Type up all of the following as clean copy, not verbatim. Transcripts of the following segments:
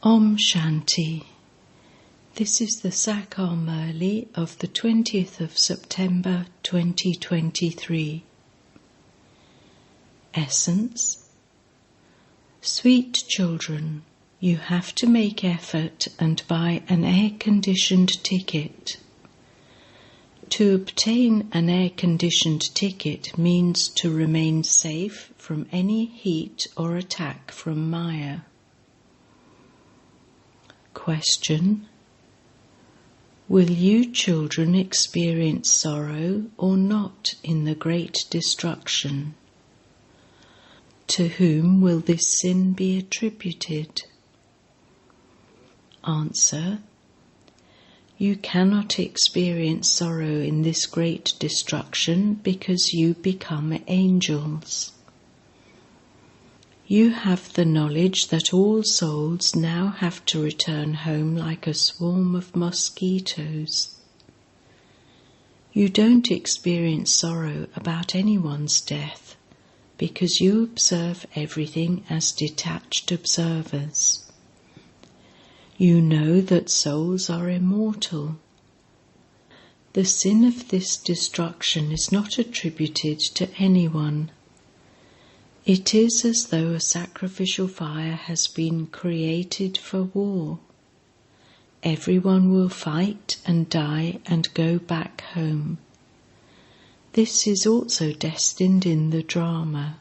Om Shanti. This is the Sakar Murli of the 20th of September 2023. Essence. Sweet children, you have to make effort and buy an air-conditioned ticket. To obtain an air-conditioned ticket means to remain safe from any heat or attack from Maya. Question: will you children experience sorrow or not in the great destruction? To whom will this sin be attributed? Answer: you cannot experience sorrow in this great destruction because you become angels. You have the knowledge that all souls now have to return home like a swarm of mosquitoes. You don't experience sorrow about anyone's death because you observe everything as detached observers. You know that souls are immortal. The sin of this destruction is not attributed to anyone. It is as though a sacrificial fire has been created for war. Everyone will fight and die and go back home. This is also destined in the drama.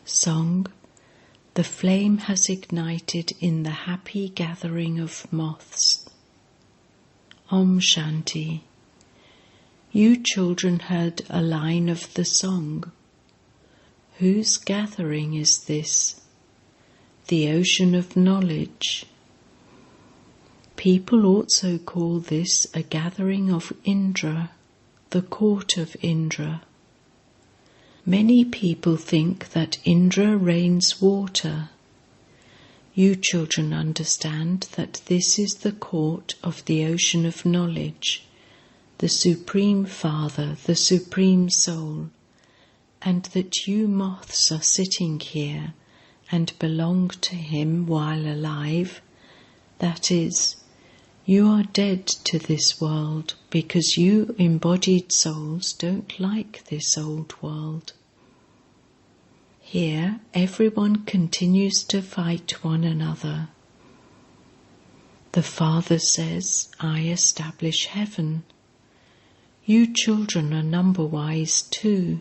Song. The flame has ignited in the happy gathering of moths. Om Shanti. You children heard a line of the song. Whose gathering is this? The ocean of knowledge. People also call this a gathering of Indra, the court of Indra. Many people think that Indra rains water. You children understand that this is the court of the ocean of knowledge, the Supreme Father, the Supreme Soul, and that you moths are sitting here and belong to him while alive. That is, you are dead to this world because you embodied souls don't like this old world. Here everyone continues to fight one another. The Father says, I establish heaven. You children are number-wise too.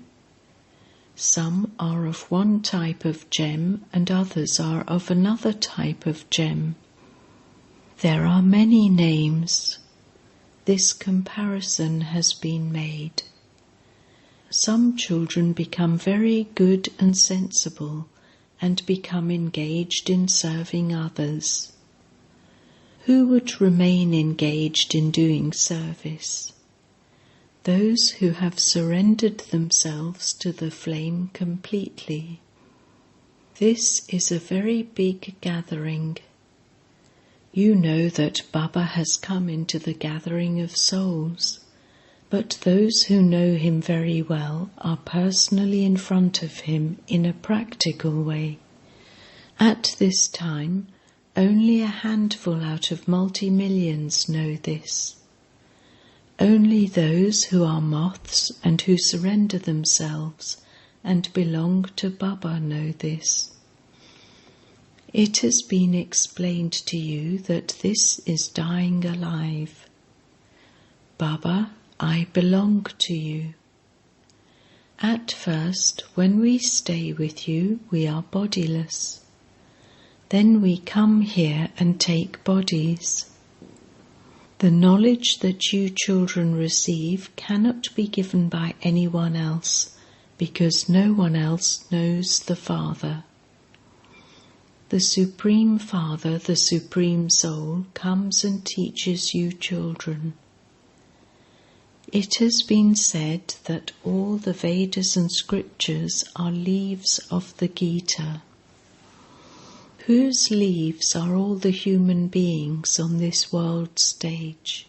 Some are of one type of gem and others are of another type of gem. There are many names. This comparison has been made. Some children become very good and sensible and become engaged in serving others. Who would remain engaged in doing service? Those who have surrendered themselves to the flame completely. This is a very big gathering. You know that Baba has come into the gathering of souls, but those who know him very well are personally in front of him in a practical way. At this time, only a handful out of multi-millions know this. Only those who are moths and who surrender themselves and belong to Baba know this. It has been explained to you that this is dying alive. Baba, I belong to you. At first, when we stay with you, we are bodiless. Then we come here and take bodies. The knowledge that you children receive cannot be given by anyone else, because no one else knows the Father. The Supreme Father, the Supreme Soul, comes and teaches you children. It has been said that all the Vedas and scriptures are leaves of the Gita. Whose leaves are all the human beings on this world stage?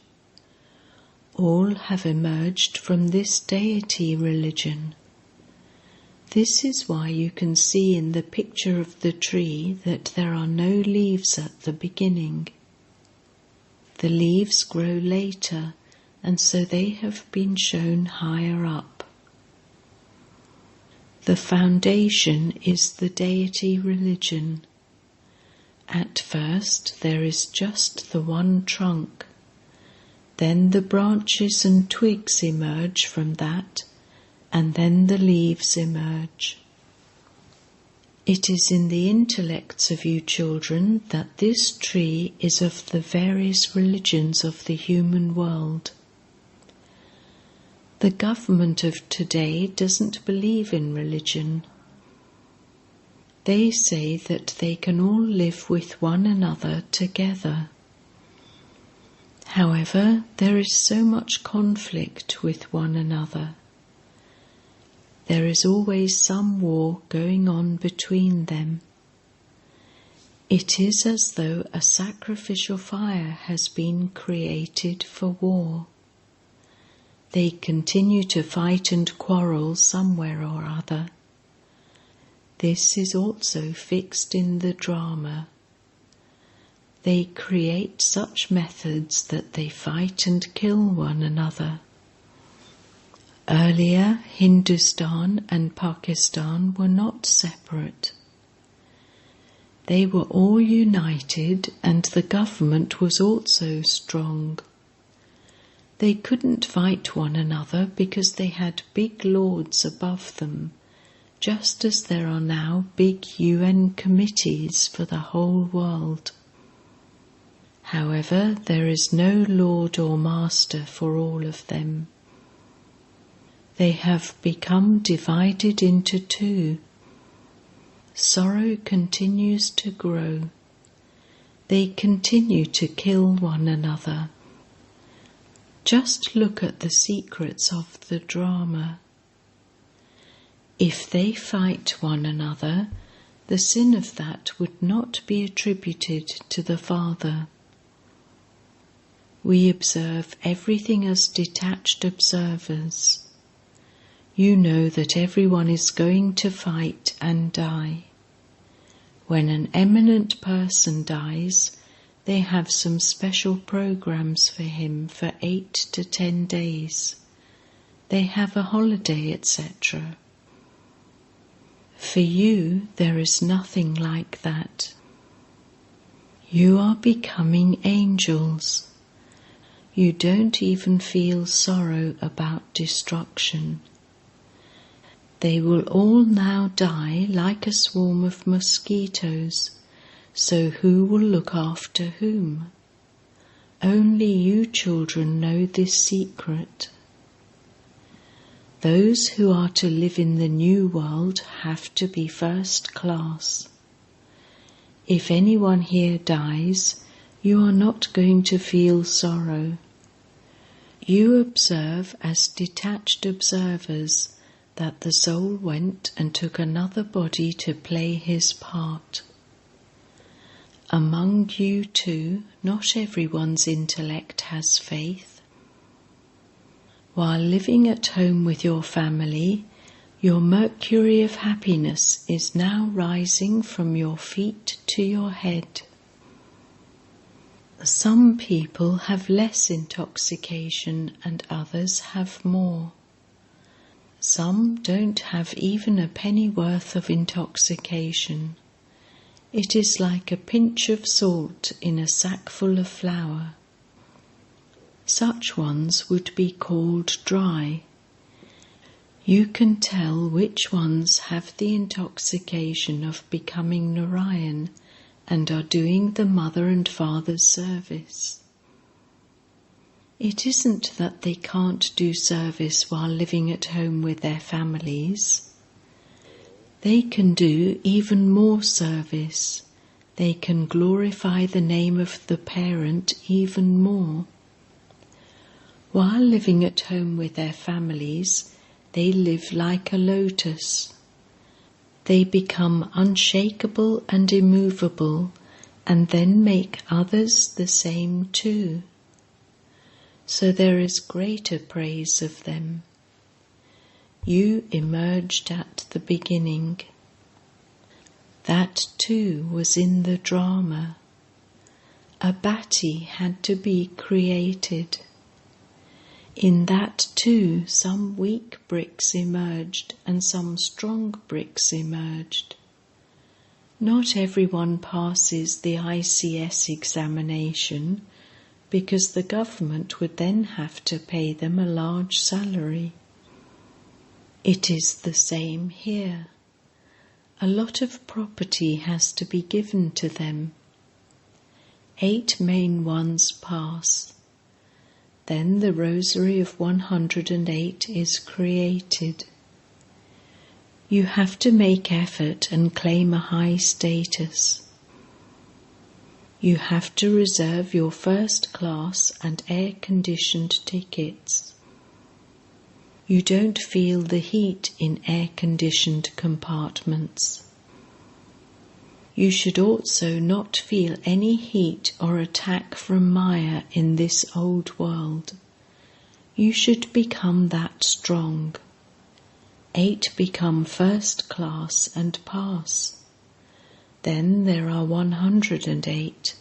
All have emerged from this deity religion. This is why you can see in the picture of the tree that there are no leaves at the beginning. The leaves grow later, and so they have been shown higher up. The foundation is the deity religion. At first there is just the one trunk. Then the branches and twigs emerge from that, and then the leaves emerge. It is in the intellects of you children that this tree is of the various religions of the human world. The government of today doesn't believe in religion. They say that they can all live with one another together. However, there is so much conflict with one another. There is always some war going on between them. It is as though a sacrificial fire has been created for war. They continue to fight and quarrel somewhere or other. This is also fixed in the drama. They create such methods that they fight and kill one another. Earlier, Hindustan and Pakistan were not separate. They were all united, and the government was also strong. They couldn't fight one another because they had big lords above them, just as there are now big UN committees for the whole world. However, there is no lord or master for all of them. They have become divided into two. Sorrow continues to grow. They continue to kill one another. Just look at the secrets of the drama. If they fight one another, the sin of that would not be attributed to the Father. We observe everything as detached observers. You know that everyone is going to fight and die. When an eminent person dies, they have some special programs for him for 8 to 10 days. They have a holiday, etc. For you, there is nothing like that. You are becoming angels. You don't even feel sorrow about destruction. They will all now die like a swarm of mosquitoes, so who will look after whom? Only you children know this secret. Those who are to live in the new world have to be first class. If anyone here dies, you are not going to feel sorrow. You observe as detached observers that the soul went and took another body to play his part. Among you too, not everyone's intellect has faith. While living at home with your family, your mercury of happiness is now rising from your feet to your head. Some people have less intoxication and others have more. Some don't have even a pennyworth of intoxication. It is like a pinch of salt in a sack full of flour. Such ones would be called dry. You can tell which ones have the intoxication of becoming Narayan and are doing the mother and father's service. It isn't that they can't do service while living at home with their families. They can do even more service. They can glorify the name of the parent even more. While living at home with their families, they live like a lotus. They become unshakable and immovable, and then make others the same too. So there is greater praise of them. You emerged at the beginning. That too was in the drama. A bati had to be created. In that too some weak bricks emerged and some strong bricks emerged. Not everyone passes the ICS examination because the government would then have to pay them a large salary. It is the same here. A lot of property has to be given to them. 8 main ones pass. Then the rosary of 108 is created. You have to make effort and claim a high status. You have to reserve your first class and air-conditioned tickets. You don't feel the heat in air-conditioned compartments. You should also not feel any heat or attack from Maya in this old world. You should become that strong. 8 become first class and pass. Then there are 108.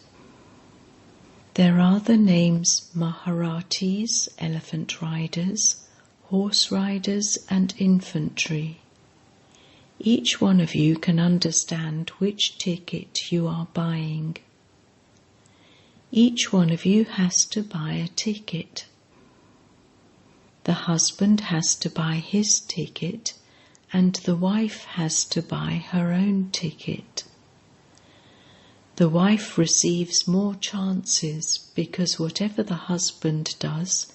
There are the names Maharatis, elephant riders, horse riders and infantry. Each one of you can understand which ticket you are buying. Each one of you has to buy a ticket. The husband has to buy his ticket and the wife has to buy her own ticket. The wife receives more chances because whatever the husband does,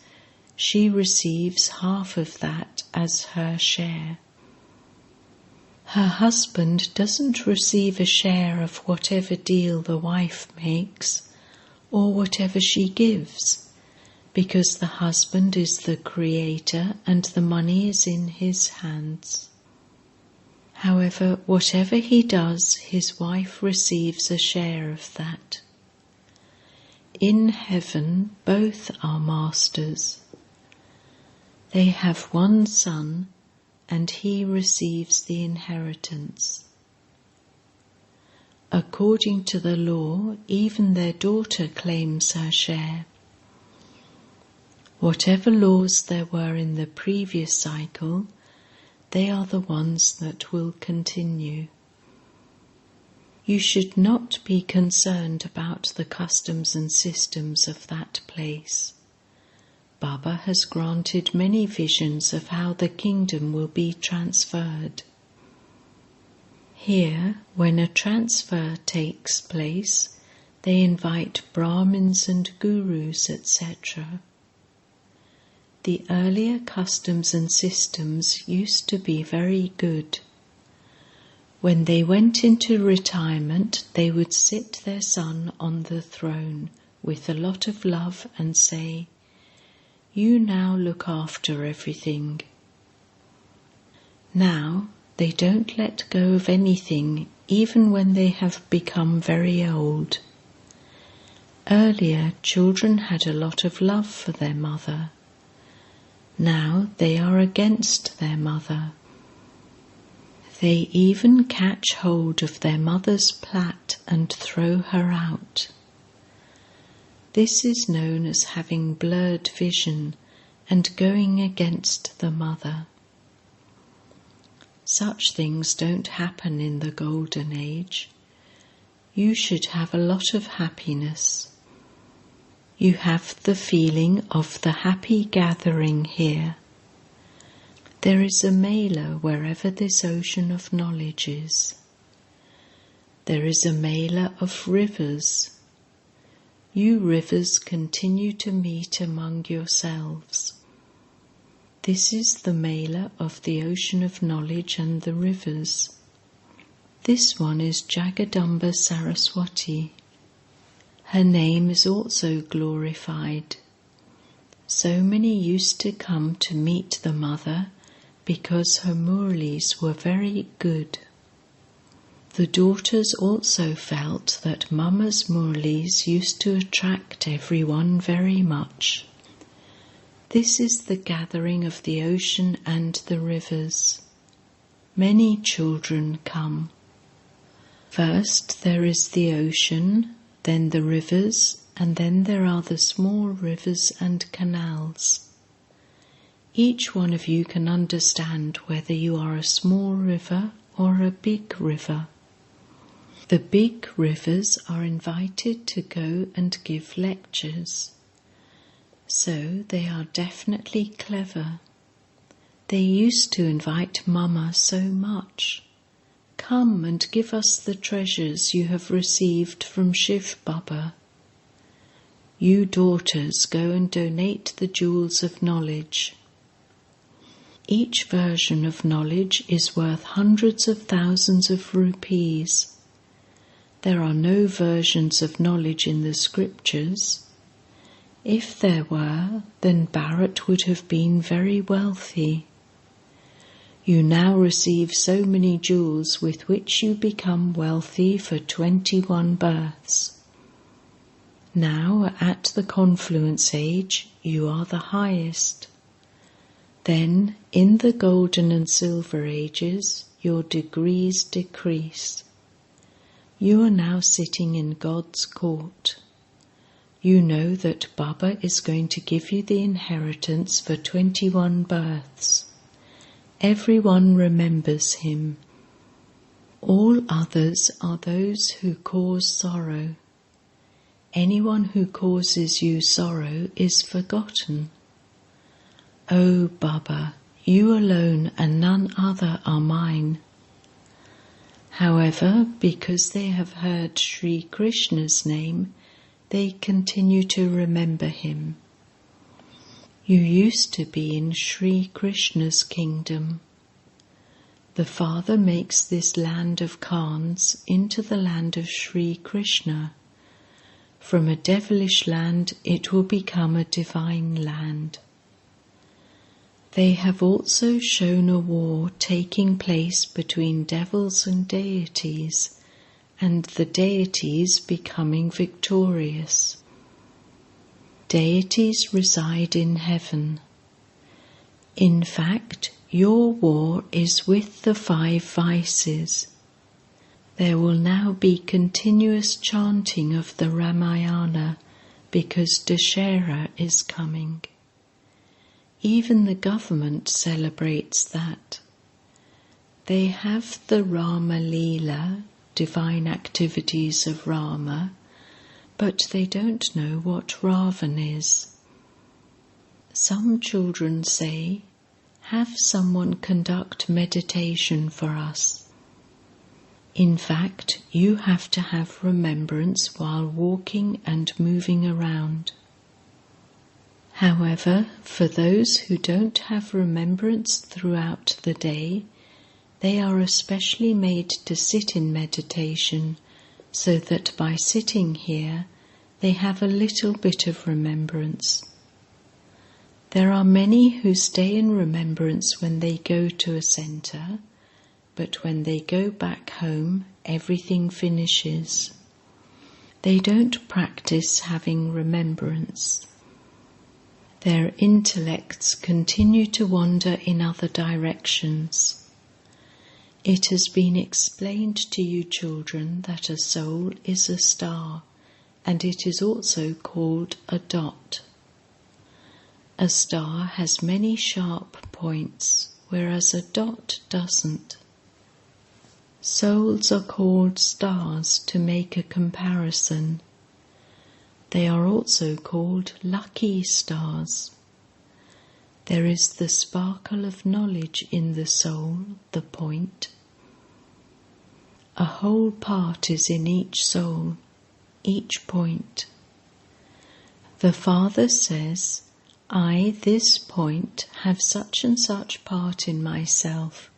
she receives half of that as her share. Her husband doesn't receive a share of whatever deal the wife makes or whatever she gives, because the husband is the creator and the money is in his hands. However, whatever he does, his wife receives a share of that. In heaven, both are masters. They have one son, and he receives the inheritance. According to the law, even their daughter claims her share. Whatever laws there were in the previous cycle, they are the ones that will continue. You should not be concerned about the customs and systems of that place. Baba has granted many visions of how the kingdom will be transferred. Here, when a transfer takes place, they invite Brahmins and Gurus, etc. The earlier customs and systems used to be very good. When they went into retirement, they would sit their son on the throne with a lot of love and say, "You now look after everything." Now they don't let go of anything even when they have become very old. Earlier, children had a lot of love for their mother. Now they are against their mother. They even catch hold of their mother's plait and throw her out. This is known as having blurred vision and going against the mother. Such things don't happen in the Golden Age. You should have a lot of happiness. You have the feeling of the happy gathering here. There is a mela wherever this ocean of knowledge is. There is a mela of rivers. You rivers continue to meet among yourselves. This is the mela of the ocean of knowledge and the rivers. This one is Jagadamba Saraswati. Her name is also glorified. So many used to come to meet the mother because her Murlis were very good. The daughters also felt that Mama's Murlis used to attract everyone very much. This is the gathering of the ocean and the rivers. Many children come. First there is the ocean, then the rivers, and then there are the small rivers and canals. Each one of you can understand whether you are a small river or a big river. The big rivers are invited to go and give lectures. So they are definitely clever. They used to invite Mama so much. Come and give us the treasures you have received from Shiv Baba. You daughters go and donate the jewels of knowledge. Each version of knowledge is worth hundreds of thousands of rupees. There are no versions of knowledge in the scriptures. If there were, then Bharat would have been very wealthy. You now receive so many jewels with which you become wealthy for 21 births. Now, at the confluence age, you are the highest. Then, in the golden and silver ages, your degrees decrease. You are now sitting in God's court. You know that Baba is going to give you the inheritance for 21 births. Everyone remembers him. All others are those who cause sorrow. Anyone who causes you sorrow is forgotten. O Baba, you alone and none other are mine. However, because they have heard Sri Krishna's name, they continue to remember him. You used to be in Sri Krishna's kingdom. The Father makes this land of Khans into the land of Sri Krishna. From a devilish land it will become a divine land. They have also shown a war taking place between devils and deities, and the deities becoming victorious. Deities reside in heaven. In fact, your war is with the 5 vices. There will now be continuous chanting of the Ramayana because Dashera is coming. Even the government celebrates that. They have the Rama Leela, divine activities of Rama, but they don't know what Ravan is. Some children say, "Have someone conduct meditation for us." In fact, you have to have remembrance while walking and moving around. However, for those who don't have remembrance throughout the day, they are especially made to sit in meditation, so that by sitting here, they have a little bit of remembrance. There are many who stay in remembrance when they go to a center, but when they go back home, everything finishes. They don't practice having remembrance. Their intellects continue to wander in other directions. It has been explained to you children that a soul is a star, and it is also called a dot. A star has many sharp points, whereas a dot doesn't. Souls are called stars to make a comparison. They are also called lucky stars. There is the sparkle of knowledge in the soul, the point. A whole part is in each soul, each point. The Father says, "I, this point, have such and such part in myself,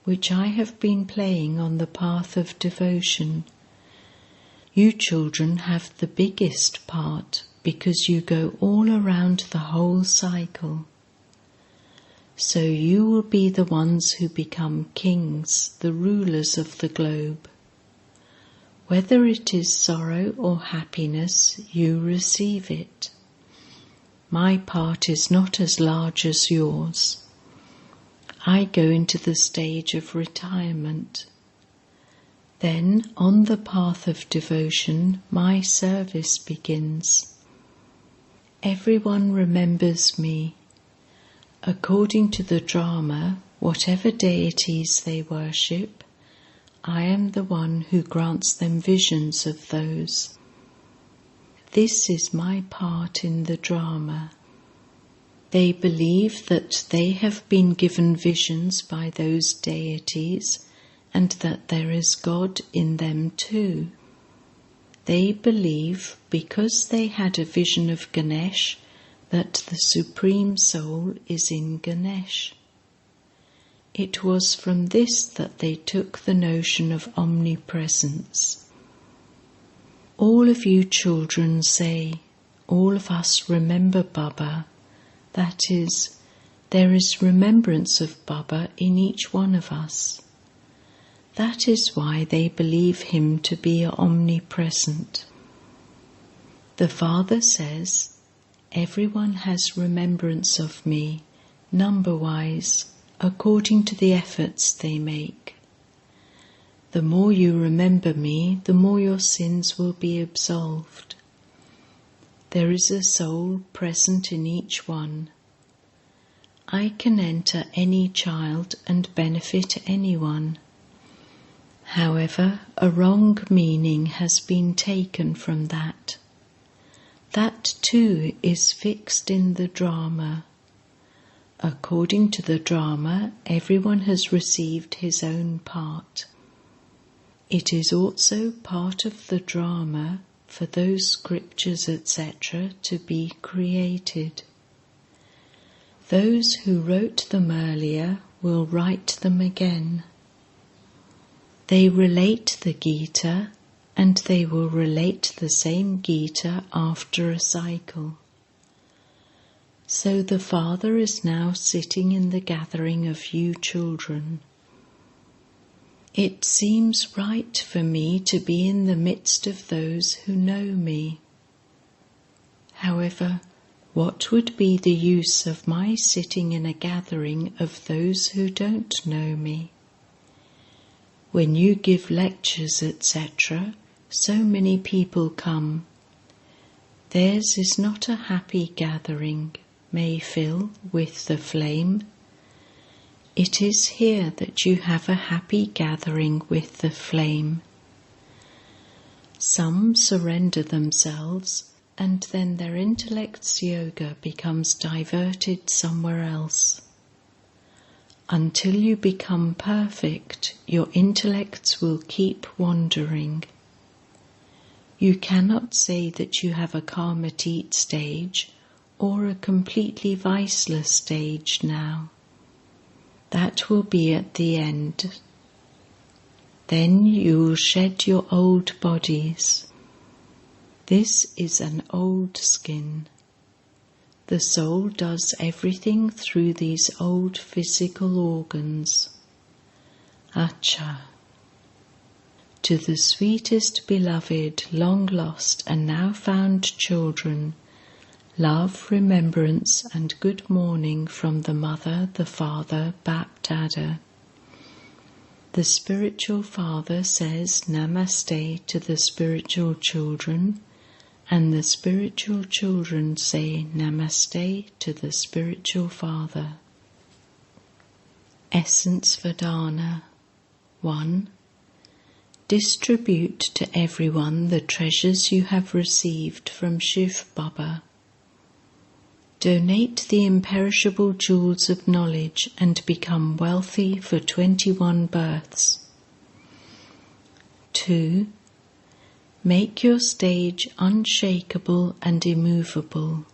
which I have been playing on the path of devotion. You children have the biggest part because you go all around the whole cycle. So you will be the ones who become kings, the rulers of the globe. Whether it is sorrow or happiness, you receive it. my part is not as large as yours. I go into the stage of retirement. Then, on the path of devotion, my service begins. Everyone remembers me. According to the drama, whatever deities they worship, I am the one who grants them visions of those. This is my part in the drama. They believe that they have been given visions by those deities and that there is God in them too. They believe, because they had a vision of Ganesh, that the Supreme Soul is in Ganesh. It was from this that they took the notion of omnipresence. All of you children say, all of us remember Baba. That is, there is remembrance of Baba in each one of us. That is why they believe him to be omnipresent. The Father says, everyone has remembrance of me, number-wise, according to the efforts they make. The more you remember me, the more your sins will be absolved. There is a soul present in each one. I can enter any child and benefit anyone. However, a wrong meaning has been taken from that. That too is fixed in the drama. According to the drama, everyone has received his own part. It is also part of the drama for those scriptures, etc., to be created. Those who wrote them earlier will write them again. They relate the Gita, and they will relate the same Gita after a cycle. So the Father is now sitting in the gathering of you children. It seems right for me to be in the midst of those who know me. However, what would be the use of my sitting in a gathering of those who don't know me? When you give lectures, etc., so many people come. Theirs is not a happy gathering, Mayfill, with the flame. It is here that you have a happy gathering with the flame. Some surrender themselves, and then their intellect's yoga becomes diverted somewhere else. Until you become perfect, your intellects will keep wandering. You cannot say that you have a karmatit stage or a completely viceless stage now. That will be at the end. Then you will shed your old bodies. This is an old skin. The soul does everything through these old physical organs. Acha. To the sweetest beloved, long lost and now found children, love, remembrance and good morning from the Mother, the Father, Bap Dada. The spiritual father says Namaste to the spiritual children, and the spiritual children say Namaste to the spiritual father. Essence Vedana 1. Distribute to everyone the treasures you have received from Shiv Baba. Donate the imperishable jewels of knowledge and become wealthy for 21 births. 2. Make your stage unshakable and immovable.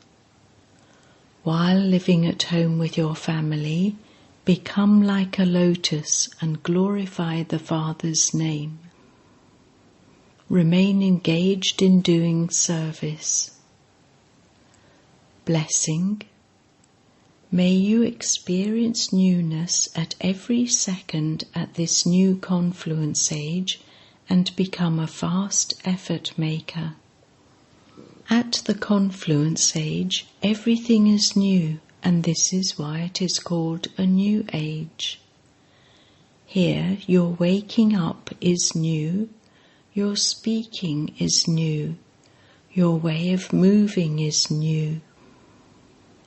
While living at home with your family, become like a lotus and glorify the Father's name. Remain engaged in doing service. Blessing. May you experience newness at every second at this new confluence age and become a fast effort maker. At the confluence age, everything is new, and this is why it is called a new age. Here, your waking up is new, your speaking is new, your way of moving is new.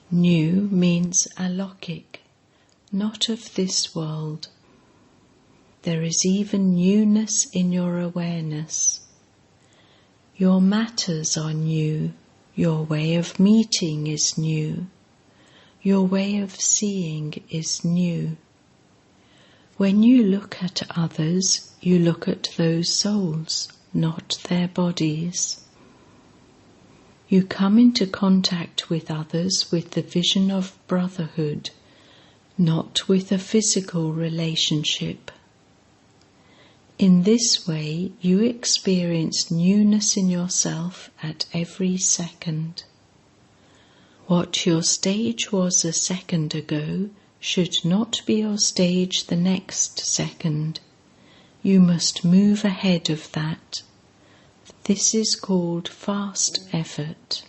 New means alokik, not of this world. There is even newness in your awareness. Your matters are new, your way of meeting is new, your way of seeing is new. When you look at others, you look at those souls, not their bodies. You come into contact with others with the vision of brotherhood, not with a physical relationship. In this way, you experience newness in yourself at every second. What your stage was a second ago should not be your stage the next second. You must move ahead of that. This is called fast effort.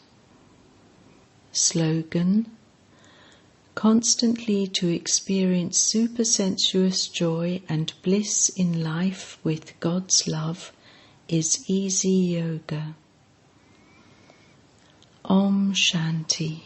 Slogan: constantly to experience supersensuous joy and bliss in life with God's love is easy yoga. Om Shanti.